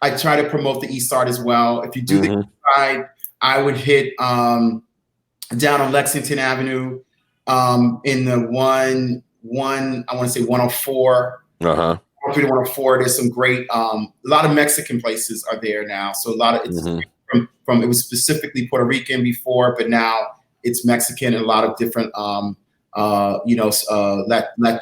I try to promote the East Side as well. If you do the East Side, I would hit down on Lexington Avenue in the I want to say 104. 104. There's some great, a lot of Mexican places are there now. So a lot of it's from it was specifically Puerto Rican before, but now it's Mexican and a lot of different,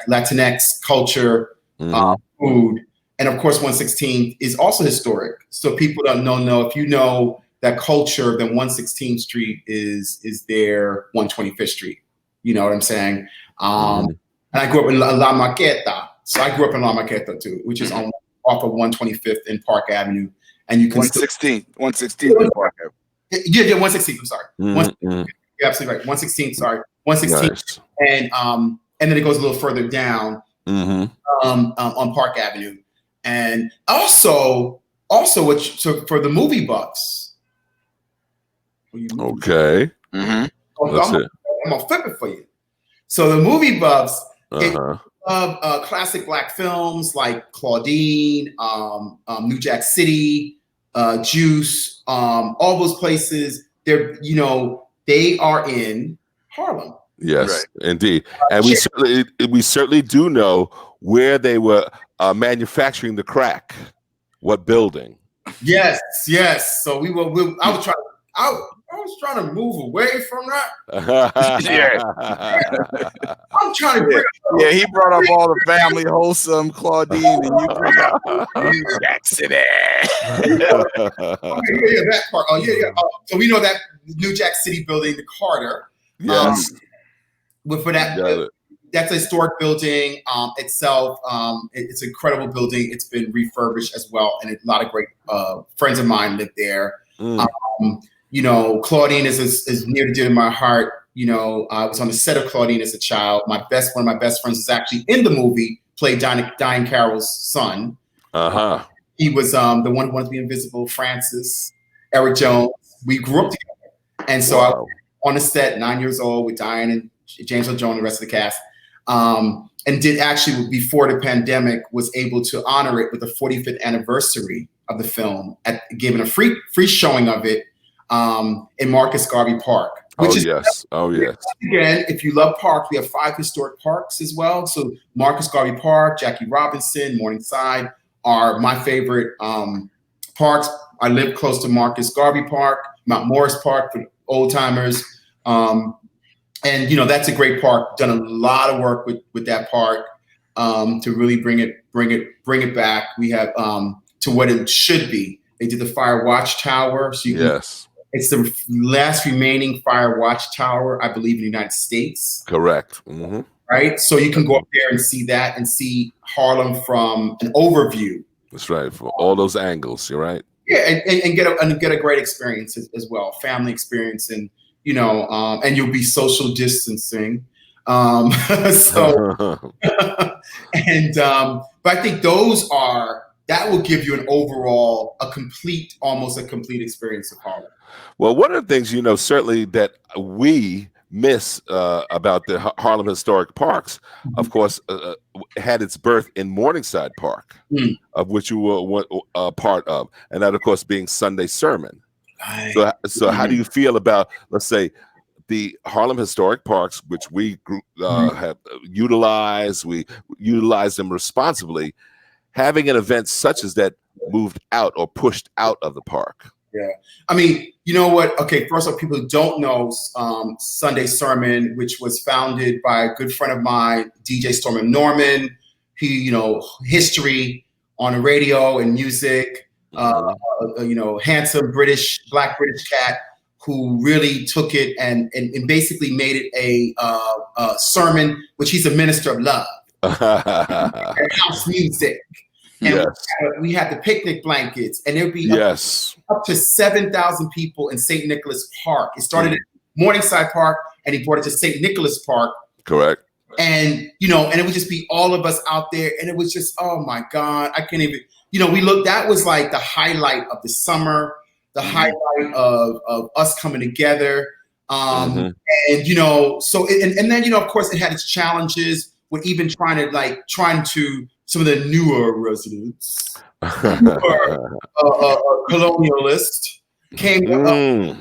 Latinx culture, food, and of course 116th is also historic. So people don't know if you know that culture, then 116th Street is their 125th Street. You know what I'm saying? And I grew up in La Maqueta. So I grew up in La Maqueta too, which is off of 125th and Park Avenue. And you can 116th and Park Avenue. Yeah, 116th. I'm sorry. You're absolutely right. 116th. Sorry, 116th. Nice. And then it goes a little further down on Park Avenue. And also for the movie buffs. Okay. I'm gonna flip it for you. So the movie buffs. Of classic Black films like Claudine, New Jack City, Juice, all those places. They are in Harlem. Yes, indeed, and we certainly do know where they were manufacturing the crack. What building? Yes. So I was trying to move away from that. I'm trying to Yeah, he brought up all the family wholesome Claudine, and you bring up New Jack City. That part. So we know that New Jack City building, the Carter. Yes. But for that, that's a historic building itself. It's an incredible building. It's been refurbished as well, and a lot of great friends of mine live there. Claudine is near and dear to my heart. I was on the set of Claudine as a child. One of my best friends is actually in the movie, played Diane Carroll's son. He was the one who wanted to be invisible, Francis, Eric Jones. We grew up together. And so I was on the set, 9 years old, with Diane and James Earl Jones and the rest of the cast. And did actually, before the pandemic, was able to honor it with the 45th anniversary of the film, giving a free showing of it in Marcus Garvey Park. Yes. Again, if you love parks, we have 5 historic parks as well. So Marcus Garvey Park, Jackie Robinson, Morningside are my favorite parks. I live close to Marcus Garvey Park, Mount Morris Park for old timers. And that's a great park. Done a lot of work with that park to really bring it back. We have to what it should be. They did the fire watchtower. So it's the last remaining fire watchtower, I believe, in the United States. Correct. Right? So you can go up there and see that and see Harlem from an overview That's right. For all those angles, you're right. Yeah, and get a great experience as well, family experience, and and you'll be social distancing. So and but I think that will give you an overall almost a complete experience of Harlem. Well, one of the things certainly that we miss about the Harlem Historic Parks, of course, had its birth in Morningside Park, of which you were a part of, and that, of course, being Sunday Sermon. Right. So how do you feel about, let's say, the Harlem Historic Parks, which we have utilized, we utilize them responsibly, having an event such as that moved out or pushed out of the park? Yeah. I mean, you know what? Okay, first of all, people who don't know Sunday Sermon, which was founded by a good friend of mine, DJ Stormin Norman. He, history on the radio and music, handsome Black British cat who really took it and basically made it a sermon, which he's a minister of love. And house music. And yes. we had the picnic blankets, and there'd be up to 7,000 people in St. Nicholas Park. It started at Morningside Park, and he brought it to St. Nicholas Park. Correct. And, and it would just be all of us out there, and it was just, oh my God, I can't even, that was like the highlight of the summer, the highlight of us coming together. And, so, and then, of course, it had its challenges with even trying to some of the newer residents, colonialists, came would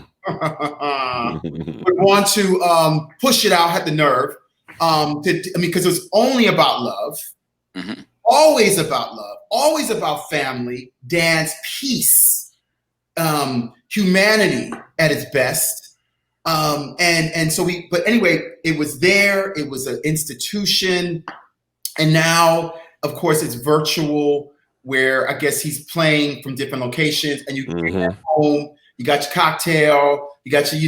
want to push it out, had the nerve, because it was only about love, always about love, always about family, dance, peace, humanity at its best. And so but anyway, it was there, it was an institution, and now, of course, it's virtual, where I guess he's playing from different locations, and you can get home. You got your cocktail. You got your,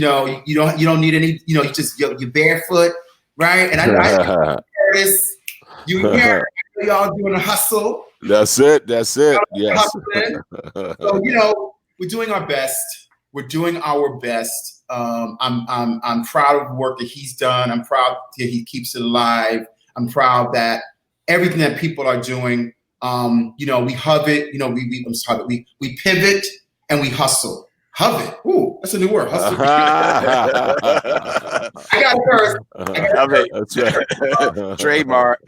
you don't need any. You just you're barefoot, right? And I this. You hear y'all doing a hustle. That's it. Yes. So we're doing our best. We're doing our best. I'm proud of the work that he's done. I'm proud that he keeps it alive. I'm proud that everything that people are doing, we hub it, we pivot and we hustle. Hub it. Ooh, that's a new word. Hustle. I got it first. Hub it. That's right. Trademark.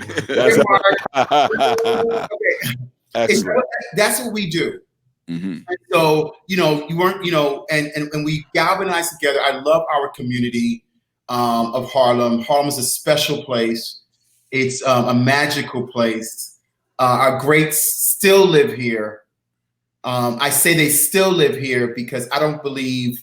Okay. That's what we do. And so, you weren't, and we galvanize together. I love our community of Harlem. Harlem is a special place. It's a magical place. Our greats still live here. I say they still live here because I don't believe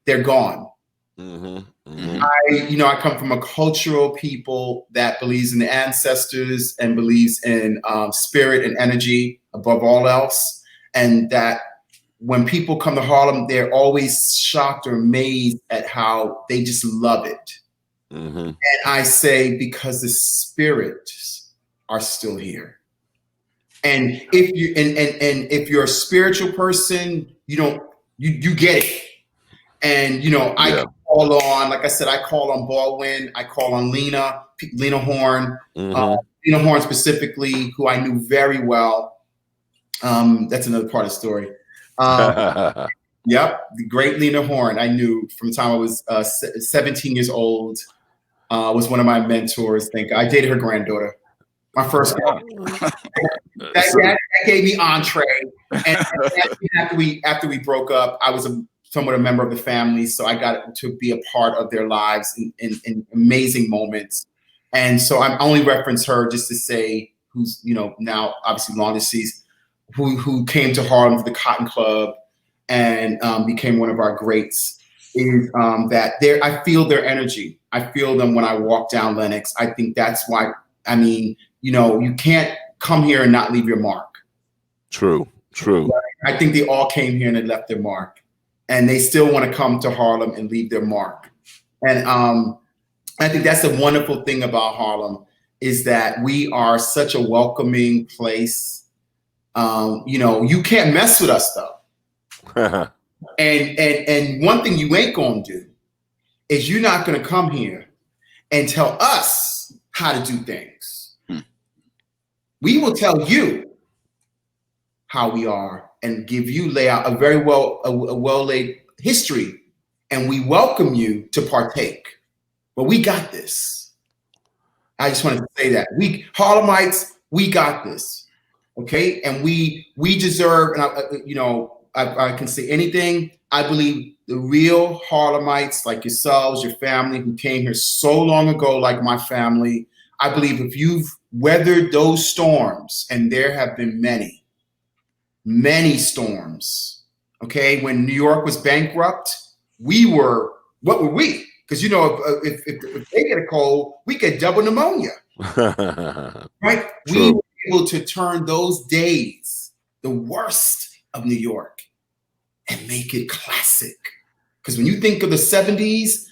they're gone. I come from a cultural people that believes in the ancestors and believes in spirit and energy above all else. And that when people come to Harlem, they're always shocked or amazed at how they just love it. And I say, because the spirits are still here. And if you and if you're a spiritual person, you get it. And I call on, like I said, I call on Baldwin, I call on Lena Horne, Lena Horne specifically, who I knew very well. That's another part of the story. Yep, the great Lena Horne I knew from the time I was 17 years old. Was one of my mentors. I dated her granddaughter. My first girl. That gave me entree. And after we broke up, I was somewhat a member of the family, so I got to be a part of their lives in amazing moments. And so I only reference her just to say, who's now obviously long deceased, who came to Harlem to the Cotton Club and became one of our greats. Is that I feel their energy. I feel them when I walk down Lenox. I think that's why. I mean, you can't come here and not leave your mark. True. I think they all came here and they left their mark, and they still want to come to Harlem and leave their mark. And I think that's the wonderful thing about Harlem is that we are such a welcoming place. You know, you can't mess with us though. and one thing you ain't gonna do is you're not gonna come here and tell us how to do things. We will tell you how we are and give you lay out a very well laid history, and we welcome you to partake. But we got this. I just wanted to say that we Harlemites, we got this, okay? And we deserve. And I can say anything. I believe the real Harlemites, like yourselves, your family, who came here so long ago, like my family. I believe if you've weathered those storms, and there have been many storms. Okay, when New York was bankrupt, what were we? Because, you know, if they get a cold, we get double pneumonia. Right? True. We were able to turn those days, the worst of New York, and make it classic. Because when you think of the 70s,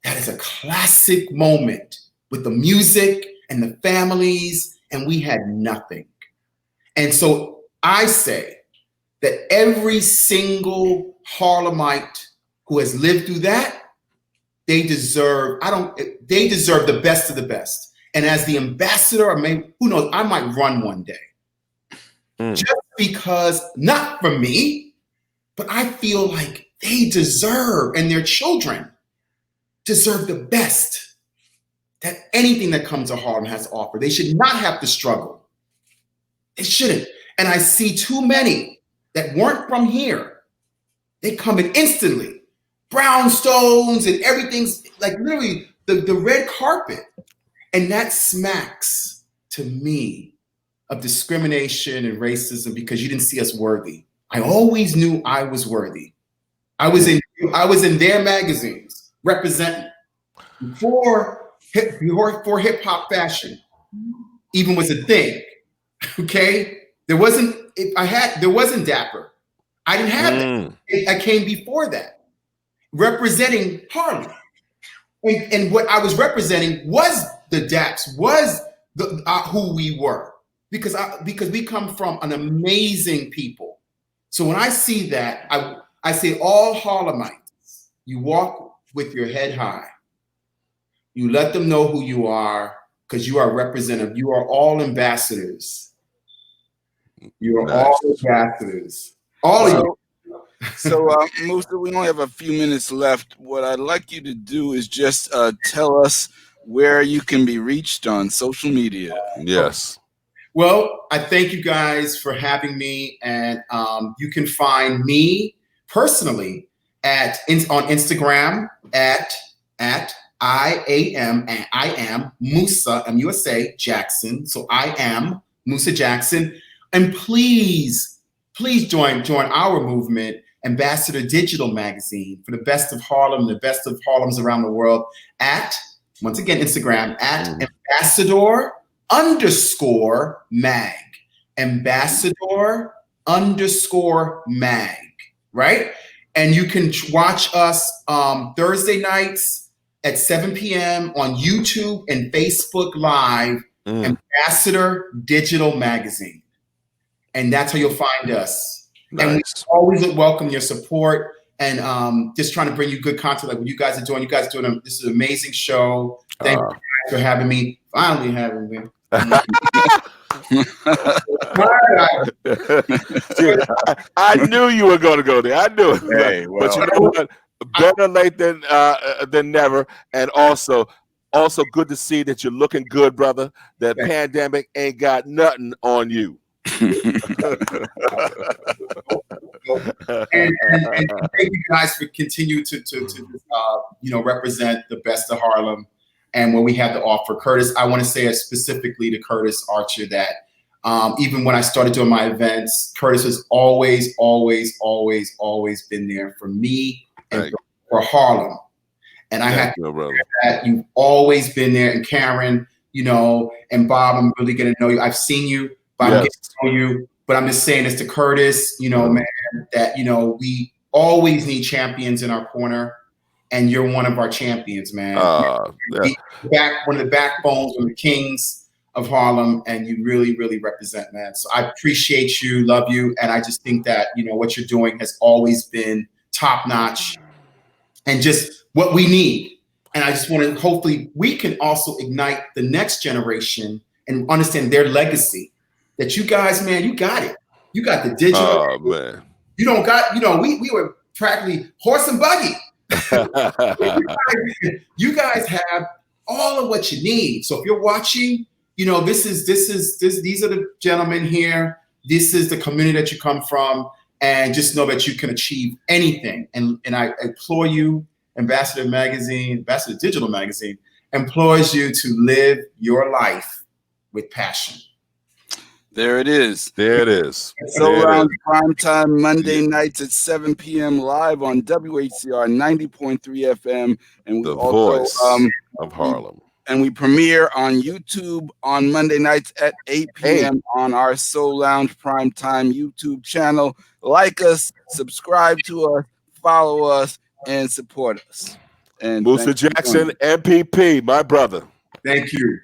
that is a classic moment with the music and the families, and we had nothing. And so I say that every single Harlemite who has lived through that, they deserve the best of the best. And as the ambassador, who knows, I might run one day. Just because, not for me, but I feel like they deserve, and their children deserve the best that anything that comes to Harlem has to offer. They should not have to struggle. They shouldn't. And I see too many that weren't from here. They come in instantly. Brownstones and everything's like literally the red carpet. And that smacks to me of discrimination and racism because you didn't see us worthy. I always knew I was worthy. I was in their magazines representing before hip hop fashion even was a thing. Okay? There wasn't Dapper. I didn't have that. I came before that. Representing Harlem. And what I was representing was the Daps, was the who we were. Because we come from an amazing people. So when I see that, I say all Harlemites, you walk with your head high. You let them know who you are, because you are representative. You are all ambassadors. You are all ambassadors. All of you. So, Musa, we only have a few minutes left. What I'd like you to do is just tell us where you can be reached on social media. Yes. Well, I thank you guys for having me, and you can find me personally on Instagram at I am Musa MUSA Jackson. So I am Musa Jackson, and please join our movement, Ambassador Digital Magazine, for the best of Harlem, the best of Harlems around the world. At, once again, Instagram at Ambassador_mag. Ambassador_mag, right? And you can watch us Thursday nights at 7 p.m. on YouTube and Facebook Live, Ambassador Digital Magazine. And that's how you'll find us. Nice. And we always welcome your support, and just trying to bring you good content like what you guys are doing. You guys are doing this is an amazing show. Thank you guys for having me. Finally having me. I knew you were going to go there. I knew it. Hey, well, but you know what? Better late than never. And also good to see that you're looking good, brother. That pandemic ain't got nothing on you. and thank you guys for continue to represent the best of Harlem and what we have to offer. Curtis, I want to say specifically to Curtis Archer that even when I started doing my events, Curtis has always been there for me and for Harlem. And I have to say that you've always been there. And Karen, and Bob, I'm really getting to know you. I've seen you. But I'm getting to know you, but I'm just saying this to Curtis, man, that, we always need champions in our corner, and you're one of our champions, man. One of the backbones, one of the kings of Harlem, and you really, really represent, man. So I appreciate you, love you, and I just think that, you know, what you're doing has always been top notch and just what we need. And I just want to, hopefully we can also ignite the next generation and understand their legacy. That you guys, man, you got it. You got the digital. Oh man. You don't got, you know, we were practically horse and buggy. You guys have all of what you need. So if you're watching, you know, these are the gentlemen here. This is the community that you come from, and just know that you can achieve anything. And I implore you, Ambassador Digital Magazine implores you to live your life with passion. There it is. There it is. So Lounge Primetime Monday nights at 7 p.m. live on WHCR 90.3 FM, and we the also voice of Harlem. And we premiere on YouTube on Monday nights at 8 p.m. on our Soul Lounge Primetime YouTube channel. Like us, subscribe to us, follow us, and support us. And Musa Jackson, MPP, my brother. Thank you.